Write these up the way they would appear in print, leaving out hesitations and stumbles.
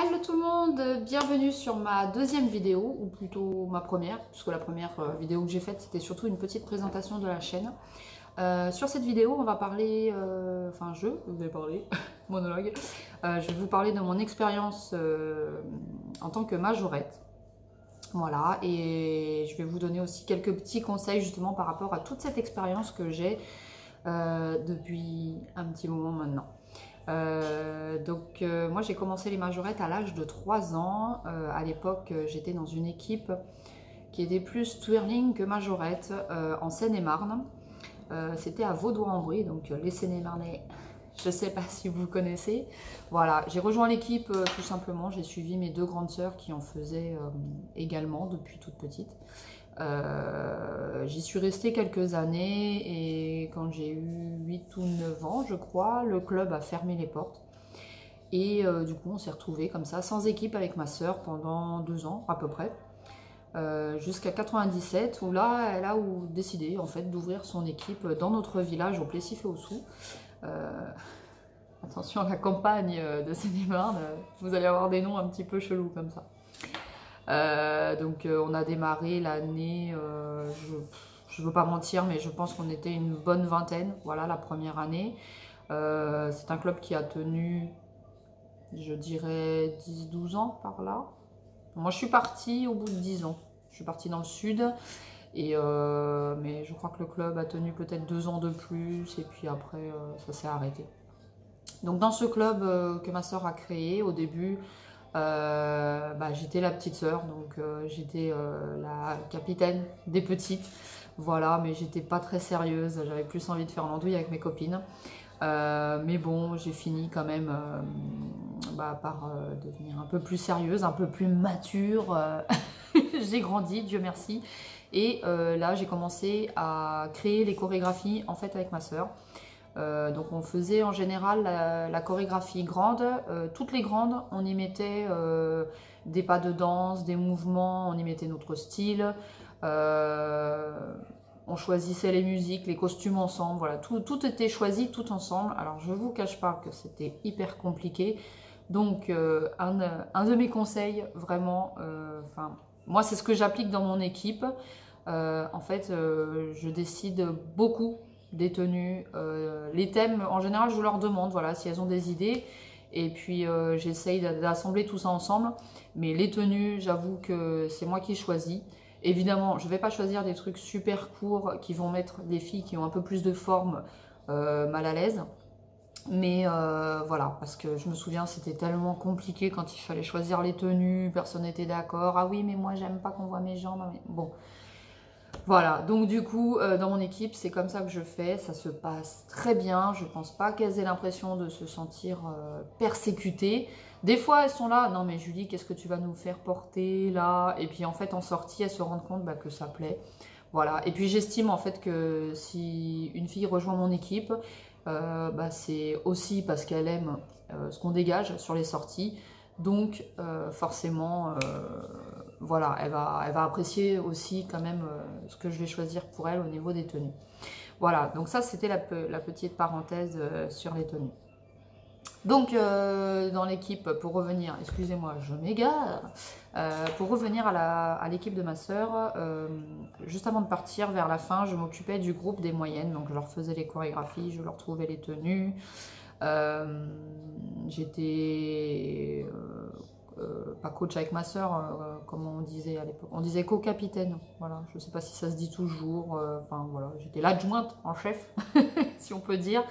Hello tout le monde, bienvenue sur ma deuxième vidéo, ou plutôt ma première, puisque la première vidéo que j'ai faite c'était surtout une petite présentation de la chaîne. Sur cette vidéo on va parler, je vais parler, monologue, je vais vous parler de mon expérience en tant que majorette. Voilà, et je vais vous donner aussi quelques petits conseils justement par rapport à toute cette expérience que j'ai depuis un petit moment maintenant. Moi j'ai commencé les majorettes à l'âge de 3 ans. À l'époque j'étais dans une équipe qui était plus twirling que majorette en Seine-et-Marne. C'était à Vaudois-en-Brie, donc les Seine-et-Marnais, je ne sais pas si vous connaissez. Voilà, j'ai rejoint l'équipe tout simplement, j'ai suivi mes deux grandes sœurs qui en faisaient également depuis toute petite. J'y suis restée quelques années et quand j'ai eu 8 ou 9 ans, je crois, le club a fermé les portes. Et du coup, on s'est retrouvés comme ça, sans équipe avec ma sœur pendant 2 ans à peu près. Jusqu'à 97 où là elle a décidé en fait d'ouvrir son équipe dans notre village au Plessis-et-Aussou. Attention à la campagne de Seine-et-Marne, vous allez avoir des noms un petit peu chelous comme ça. On a démarré l'année, je ne veux pas mentir, mais je pense qu'on était une bonne vingtaine, voilà, la première année. C'est un club qui a tenu, je dirais, 10-12 ans par là. Moi, je suis partie au bout de 10 ans. Je suis partie dans le sud, mais je crois que le club a tenu peut-être 2 ans de plus, et puis après, ça s'est arrêté. Donc dans ce club que ma soeur a créé, au début, j'étais la petite sœur, donc j'étais la capitaine des petites, voilà, mais j'étais pas très sérieuse, j'avais plus envie de faire l'andouille avec mes copines. Mais bon, j'ai fini quand même par devenir un peu plus sérieuse, un peu plus mature. J'ai grandi, Dieu merci. Et là, j'ai commencé à créer les chorégraphies en fait avec ma sœur. Donc on faisait en général la chorégraphie grande, toutes les grandes, on y mettait des pas de danse, des mouvements, on y mettait notre style, on choisissait les musiques, les costumes ensemble, voilà, tout était choisi tout ensemble. Alors je vous cache pas que c'était hyper compliqué, donc un de mes conseils vraiment, moi c'est ce que j'applique dans mon équipe, je décide beaucoup des tenues, les thèmes en général je leur demande voilà si elles ont des idées et puis j'essaye d'assembler tout ça ensemble, mais les tenues j'avoue que c'est moi qui choisis. Évidemment je vais pas choisir des trucs super courts qui vont mettre des filles qui ont un peu plus de forme mal à l'aise, mais voilà, parce que je me souviens c'était tellement compliqué quand il fallait choisir les tenues, personne n'était d'accord, ah oui mais moi j'aime pas qu'on voit mes jambes, mais bon. Voilà, donc du coup, dans mon équipe, c'est comme ça que je fais, ça se passe très bien, je pense pas qu'elles aient l'impression de se sentir persécutées. Des fois, elles sont là, non mais Julie, qu'est-ce que tu vas nous faire porter là? Et puis en fait, en sortie, elles se rendent compte que ça plaît. Voilà, et puis j'estime en fait que si une fille rejoint mon équipe, c'est aussi parce qu'elle aime ce qu'on dégage sur les sorties. Donc forcément, voilà, elle va apprécier aussi quand même ce que je vais choisir pour elle au niveau des tenues. Voilà, donc ça c'était la petite parenthèse sur les tenues. Donc dans l'équipe, pour revenir, excusez-moi je m'égare, pour revenir à l'équipe de ma sœur, juste avant de partir vers la fin, je m'occupais du groupe des moyennes, donc je leur faisais les chorégraphies, je leur trouvais les tenues. J'étais pas coach avec ma soeur, comme on disait à l'époque, on disait co-capitaine, voilà, je sais pas si ça se dit toujours, voilà, j'étais l'adjointe en chef, si on peut dire.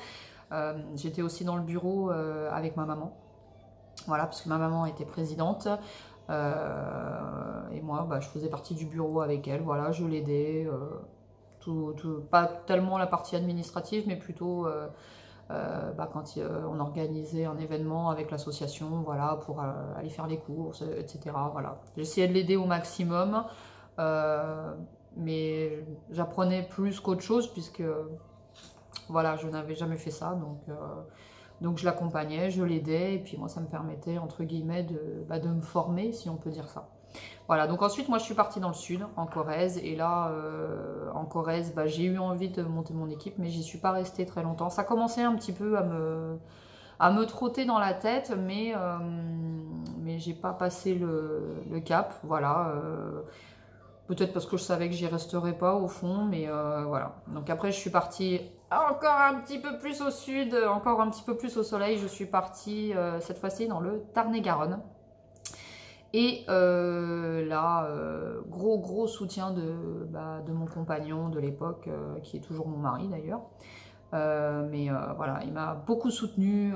J'étais aussi dans le bureau avec ma maman, voilà, parce que ma maman était présidente, et moi je faisais partie du bureau avec elle, voilà, je l'aidais, pas tellement la partie administrative, mais plutôt quand on organisait un événement avec l'association, voilà, pour aller faire les courses, etc. Voilà. J'essayais de l'aider au maximum, mais j'apprenais plus qu'autre chose, puisque voilà, je n'avais jamais fait ça, donc je l'accompagnais, je l'aidais, et puis moi ça me permettait, entre guillemets, de me former, si on peut dire ça. Voilà, donc ensuite moi je suis partie dans le sud, en Corrèze, et là en Corrèze j'ai eu envie de monter mon équipe, mais j'y suis pas restée très longtemps. Ça commençait un petit peu à me trotter dans la tête, mais mais j'ai pas passé le cap, voilà. Peut-être parce que je savais que j'y resterais pas au fond, mais voilà. Donc après, je suis partie encore un petit peu plus au sud, encore un petit peu plus au soleil. Je suis partie cette fois-ci dans le Tarn-et-Garonne. Et là, gros soutien de mon compagnon de l'époque, qui est toujours mon mari d'ailleurs. Mais voilà, il m'a beaucoup soutenu.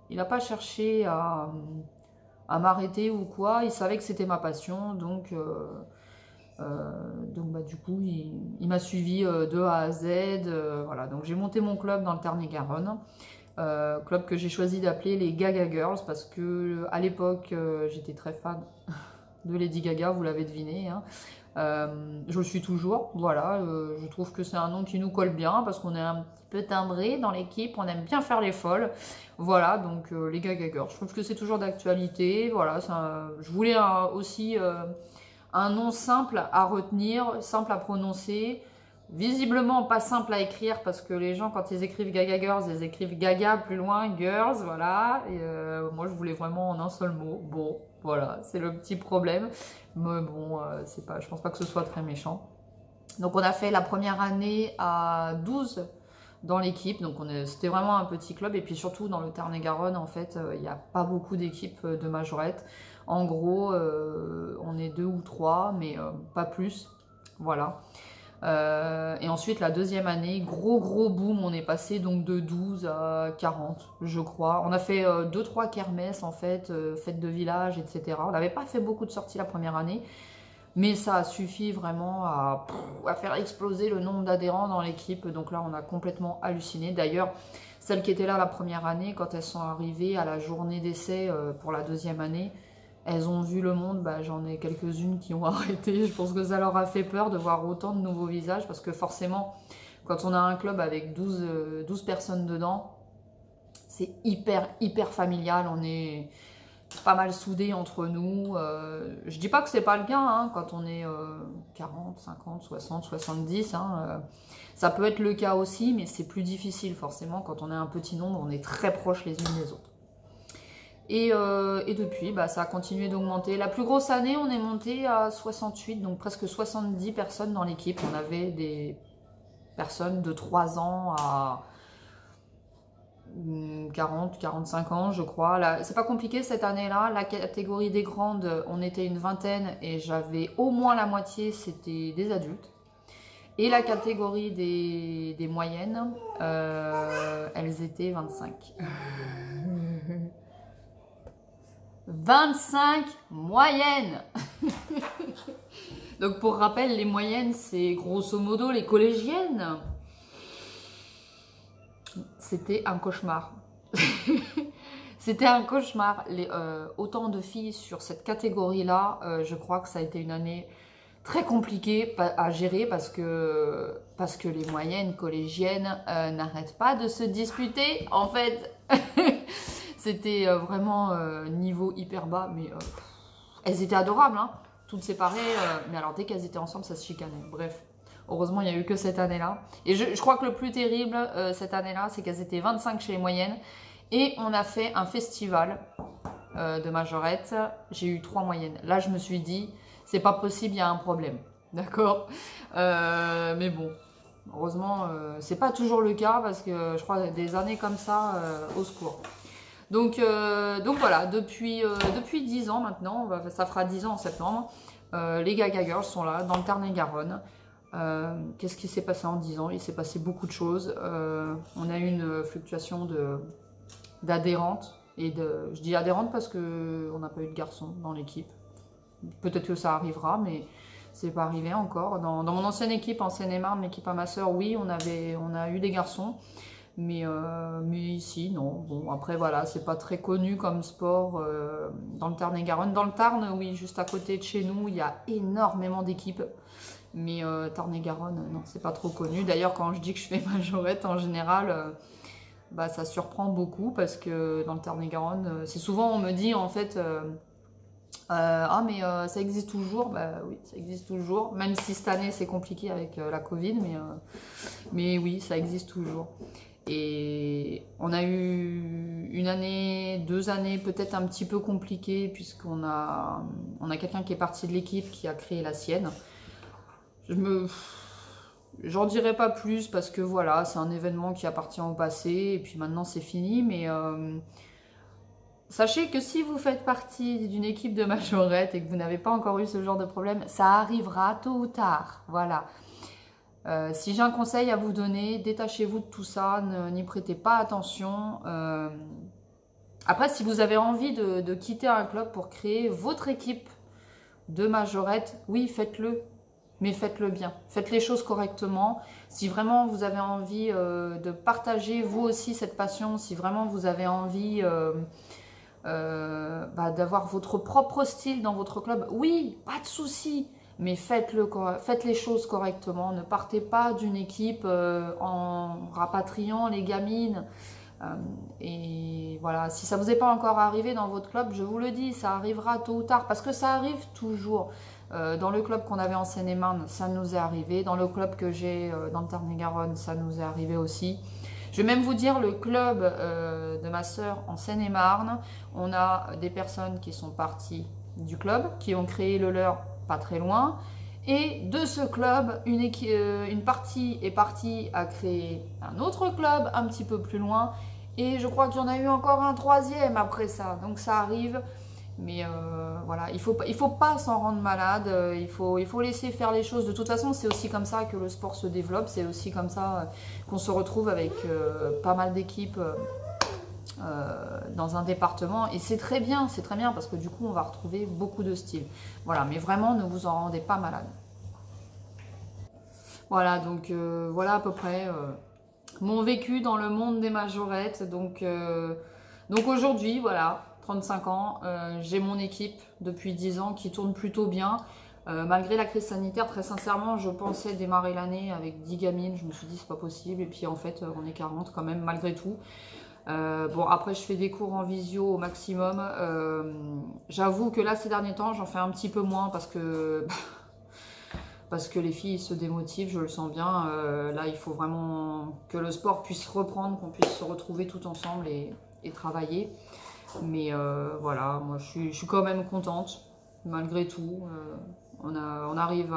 Il n'a pas cherché à m'arrêter ou quoi. Il savait que c'était ma passion, donc bah, du coup, il m'a suivi de A à Z. Voilà, donc j'ai monté mon club dans le Tarn-et-Garonne. Club que j'ai choisi d'appeler les Gaga Girls parce que à l'époque j'étais très fan de Lady Gaga, vous l'avez deviné, hein. Je le suis toujours, voilà. Je trouve que c'est un nom qui nous colle bien parce qu'on est un petit peu timbré dans l'équipe, on aime bien faire les folles, voilà. Donc les Gaga Girls, je trouve que c'est toujours d'actualité, voilà. Je voulais aussi un nom simple à retenir, simple à prononcer. Visiblement pas simple à écrire parce que les gens quand ils écrivent Gaga Girls, ils écrivent Gaga plus loin, Girls, voilà. Et moi je voulais vraiment en un seul mot. Bon, voilà, c'est le petit problème. Mais bon, je pense pas que ce soit très méchant. Donc on a fait la première année à 12 dans l'équipe, donc c'était vraiment un petit club. Et puis surtout dans le Tarn-et-Garonne, en fait, il n'y a pas beaucoup d'équipes de majorettes. En gros, on est 2 ou 3, mais pas plus, voilà. Et ensuite la deuxième année, gros boom, on est passé donc de 12 à 40 je crois. On a fait 2-3 kermesses en fait, fêtes de village, etc. On n'avait pas fait beaucoup de sorties la première année, mais ça a suffi vraiment à faire exploser le nombre d'adhérents dans l'équipe. Donc là on a complètement halluciné. D'ailleurs celles qui étaient là la première année, quand elles sont arrivées à la journée d'essai pour la deuxième année, elles ont vu le monde, bah, j'en ai quelques-unes qui ont arrêté. Je pense que ça leur a fait peur de voir autant de nouveaux visages parce que forcément, quand on a un club avec 12 personnes dedans, c'est hyper familial. On est pas mal soudés entre nous. Je dis pas que c'est pas le cas, hein, quand on est 40, 50, 60, 70. Hein, ça peut être le cas aussi, mais c'est plus difficile forcément. Quand on est un petit nombre, on est très proches les unes des autres. Et depuis, bah, ça a continué d'augmenter. La plus grosse année, on est monté à 68, donc presque 70 personnes dans l'équipe. On avait des personnes de 3 ans à 40, 45 ans, je crois. C'est pas compliqué cette année-là. La catégorie des grandes, on était une vingtaine et j'avais au moins la moitié, c'était des adultes. Et la catégorie des moyennes, elles étaient 25. 25 moyennes. Donc pour rappel, les moyennes, c'est grosso modo les collégiennes. C'était un cauchemar. C'était un cauchemar. Autant de filles sur cette catégorie-là, je crois que ça a été une année très compliquée à gérer parce que les moyennes collégiennes n'arrêtent pas de se disputer, en fait. C'était vraiment niveau hyper bas, mais elles étaient adorables, hein, toutes séparées, mais alors dès qu'elles étaient ensemble, ça se chicanait. Bref, heureusement, il n'y a eu que cette année-là. Et je crois que le plus terrible cette année-là, c'est qu'elles étaient 25 chez les moyennes, et on a fait un festival de majorettes. J'ai eu 3 moyennes. Là, je me suis dit, c'est pas possible, il y a un problème. D'accord, mais bon. Heureusement, c'est pas toujours le cas, parce que je crois des années comme ça, au secours. Donc voilà, depuis 10 ans maintenant, ça fera 10 ans en septembre, les Gaga Girls sont là, dans le Tarn-et-Garonne. Qu'est-ce qui s'est passé en 10 ans? Il s'est passé beaucoup de choses. On a eu une fluctuation d'adhérentes, je dis adhérentes parce qu'on n'a pas eu de garçons dans l'équipe. Peut-être que ça arrivera, mais c'est pas arrivé encore. Dans mon ancienne équipe en Seine-et-Marne, l'équipe à ma soeur, oui, on a eu des garçons. Mais ici, non. Bon, après, voilà, c'est pas très connu comme sport dans le Tarn-et-Garonne. Dans le Tarn, oui, juste à côté de chez nous, il y a énormément d'équipes. Mais Tarn-et-Garonne, non, c'est pas trop connu. D'ailleurs, quand je dis que je fais majorette, en général, bah, ça surprend beaucoup parce que dans le Tarn-et-Garonne, c'est souvent, on me dit, en fait... ah mais ça existe toujours, bah oui ça existe toujours, même si cette année c'est compliqué avec la Covid, mais oui ça existe toujours. Et on a eu une année, 2 années peut-être un petit peu compliquées, puisqu'on a quelqu'un qui est parti de l'équipe qui a créé la sienne. J'en dirai pas plus parce que voilà, c'est un événement qui appartient au passé et puis maintenant c'est fini. Mais sachez que si vous faites partie d'une équipe de majorettes et que vous n'avez pas encore eu ce genre de problème, ça arrivera tôt ou tard. Voilà. Si j'ai un conseil à vous donner, détachez-vous de tout ça, n'y prêtez pas attention. Après, si vous avez envie de quitter un club pour créer votre équipe de majorettes, oui, faites-le. Mais faites-le bien, faites les choses correctement. Si vraiment vous avez envie de partager vous aussi cette passion, si vraiment vous avez envie d'avoir votre propre style dans votre club, oui, pas de souci. Mais faites les choses correctement. Ne partez pas d'une équipe en rapatriant les gamines. Et voilà, si ça ne vous est pas encore arrivé dans votre club, je vous le dis, ça arrivera tôt ou tard. Parce que ça arrive toujours. Dans le club qu'on avait en Seine-et-Marne, ça nous est arrivé. Dans le club que j'ai dans le Tarn-et-Garonne, ça nous est arrivé aussi. Je vais même vous dire, le club de ma sœur en Seine-et-Marne, on a des personnes qui sont parties du club, qui ont créé le leur pas très loin. Et de ce club, une partie est partie à créer un autre club un petit peu plus loin. Et je crois qu'il y en a eu encore un troisième après ça. Donc ça arrive. Mais voilà, il faut pas s'en rendre malade, il faut laisser faire les choses. De toute façon, c'est aussi comme ça que le sport se développe, c'est aussi comme ça qu'on se retrouve avec pas mal d'équipes dans un département. Et c'est très bien parce que du coup, on va retrouver beaucoup de styles. Voilà, mais vraiment, ne vous en rendez pas malade. Voilà, donc voilà à peu près mon vécu dans le monde des majorettes. Donc aujourd'hui, voilà. 35 ans, j'ai mon équipe depuis 10 ans qui tourne plutôt bien. Malgré la crise sanitaire, très sincèrement, je pensais démarrer l'année avec 10 gamines. Je me suis dit, c'est pas possible. Et puis en fait, on est 40 quand même, malgré tout. Bon, après, je fais des cours en visio au maximum. J'avoue que là, ces derniers temps, j'en fais un petit peu moins parce que les filles se démotivent, je le sens bien. Là, il faut vraiment que le sport puisse reprendre, qu'on puisse se retrouver tout ensemble et travailler. Mais voilà, moi je suis quand même contente, malgré tout. On arrive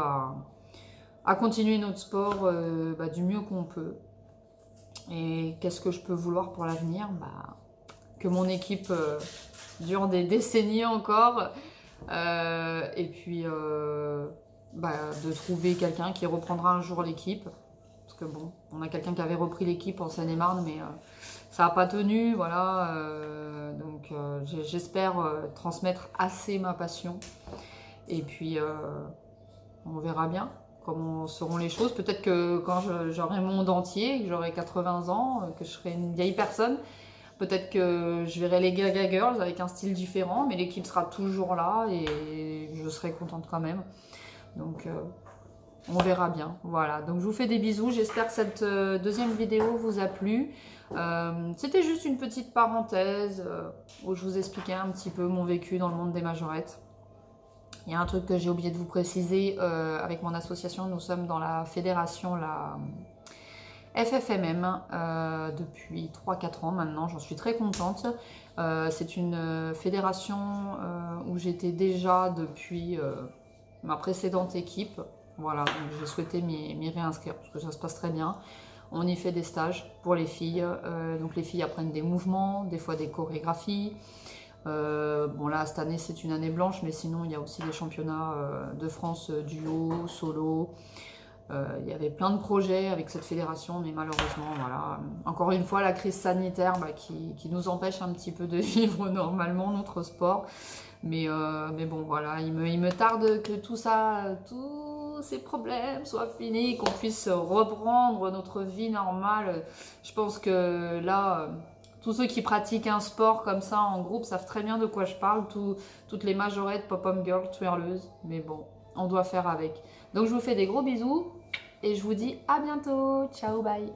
à continuer notre sport du mieux qu'on peut. Et qu'est-ce que je peux vouloir pour l'avenir? Que mon équipe dure des décennies encore. Et puis de trouver quelqu'un qui reprendra un jour l'équipe. Parce que bon, on a quelqu'un qui avait repris l'équipe en Seine-et-Marne, mais ça n'a pas tenu, voilà. Donc j'espère transmettre assez ma passion. Et puis on verra bien comment seront les choses. Peut-être que quand j'aurai mon dentier, que j'aurai 80 ans, que je serai une vieille personne, peut-être que je verrai les Gaga Girls avec un style différent, mais l'équipe sera toujours là et je serai contente quand même. Donc on verra bien. Voilà, donc je vous fais des bisous. J'espère que cette deuxième vidéo vous a plu. C'était juste une petite parenthèse où je vous expliquais un petit peu mon vécu dans le monde des majorettes. Il y a un truc que j'ai oublié de vous préciser. Avec mon association, nous sommes dans la fédération, la FFMM, depuis 3-4 ans maintenant. J'en suis très contente. C'est une fédération où j'étais déjà depuis ma précédente équipe. Voilà, j'ai souhaité m'y réinscrire parce que ça se passe très bien. On y fait des stages pour les filles. Donc les filles apprennent des mouvements, des fois des chorégraphies. Bon là, cette année, c'est une année blanche, mais sinon, il y a aussi des championnats de France duo, solo. Il y avait plein de projets avec cette fédération, mais malheureusement, voilà. Encore une fois, la crise sanitaire qui nous empêche un petit peu de vivre normalement notre sport. Mais bon, voilà, il me tarde que tout ça, tous ces problèmes soient finis, qu'on puisse reprendre notre vie normale. Je pense que là, tous ceux qui pratiquent un sport comme ça en groupe savent très bien de quoi je parle. Toutes les majorettes, pop-up girls, twirleuses. Mais bon, on doit faire avec. Donc je vous fais des gros bisous et je vous dis à bientôt. Ciao, bye.